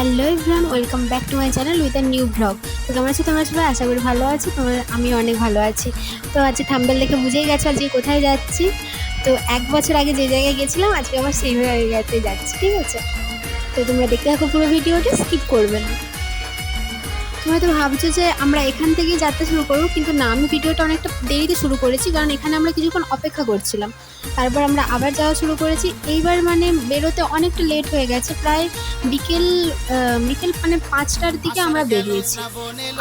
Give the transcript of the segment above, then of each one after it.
Hello everyone, welcome back to my channel with a new blog. তো কেমন আছো তোমরা সবাই? আশা করি ভালো আছি। আমি অনেক ভালো আছি। তো আজকে থাম্বনেল দেখে বুঝেই গেছো আজকে কোথায় যাচ্ছি। তো 1 বছর আগে যে জায়গায় গেছিলাম আজকে আবার সেই জায়গাতে যাচ্ছি, ঠিক আছে? তো তোমরা দেখতে থাকো পুরো ভিডিওটা, স্কিপ করবে না। তোমরা তো ভাবছো যে আমরা এখান থেকেই যাত্রা শুরু করবো, কিন্তু না, আমি ভিডিওটা অনেকটা দেরিতে শুরু করেছি, কারণ এখানে আমরা কিছুক্ষণ অপেক্ষা করছিলাম। তারপর আমরা আবার যাওয়া শুরু করেছি। এইবার মানে বেরোতে অনেকটা লেট হয়ে গেছে, প্রায় বিকেল মানে 5টার দিকে আমরা বেরিয়েছি,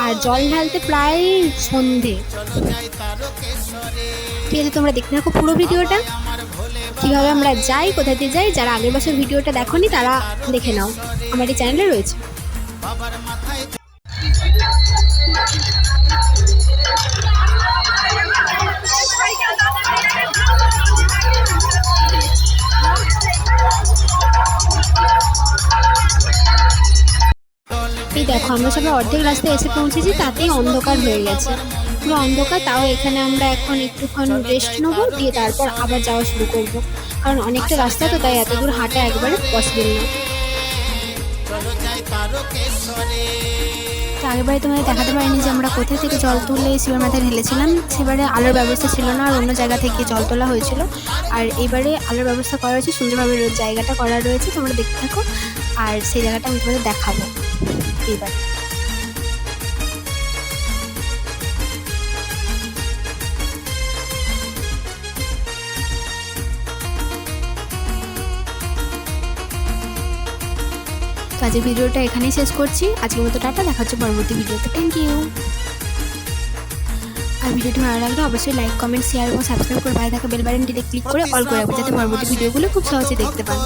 আর জল ঢালতে প্রায় সন্ধে। ঠিক আছে, তোমরা দেখতে থাকো পুরো ভিডিওটা, কীভাবে আমরা যাই, কোথাতে যাই। যারা আগের বছর ভিডিওটা দেখোনি তারা দেখে নাও, আমার এই চ্যানেলে রয়েছে। এই দেখো, আমরা সবাই অর্ধেক রাস্তায় এসে পৌঁছেছি, তাতেই অন্ধকার হয়ে গেছে, পুরো অন্ধকার। তাও এখানে আমরা এখন একটুক্ষণ রেস্ট নেবো, দিয়ে তারপর আবার যাওয়া শুরু করব, কারণ অনেকটা রাস্তা তো, তাই এত দূর হাঁটা একবারে পসিবল না। তো আগেরবারে তোমাদের দেখাতে পারিনি যে আমরা কোথা থেকে জল তুলে শিবের মাথায় ঢেলেছিলাম। সেবারে আলোর ব্যবস্থা ছিল না, আর অন্য জায়গা থেকে জল তোলা হয়েছিল। আর এবারে আলোর ব্যবস্থা করা হয়েছে, সুন্দরভাবে জায়গাটা করা রয়েছে, তোমরা দেখতে থাকো। আর সেই জায়গাটা আমি তোমাদের দেখাবো এবার। তো আজকের ভিডিওটা এখানেই শেষ করছি। আজকের মতো টাটা, দেখা হচ্ছে পরবর্তী ভিডিওতে। Thank you. আর ভিডিওটি ভালো লাগলে অবশ্যই লাইক, কমেন্ট, শেয়ার এবং সাবস্ক্রাইব করে পাশে থাকা বেল বাটনটিতে ক্লিক করে অল করে রাখবে, যাতে পরবর্তী ভিডিওগুলো খুব সহজে দেখতে পান।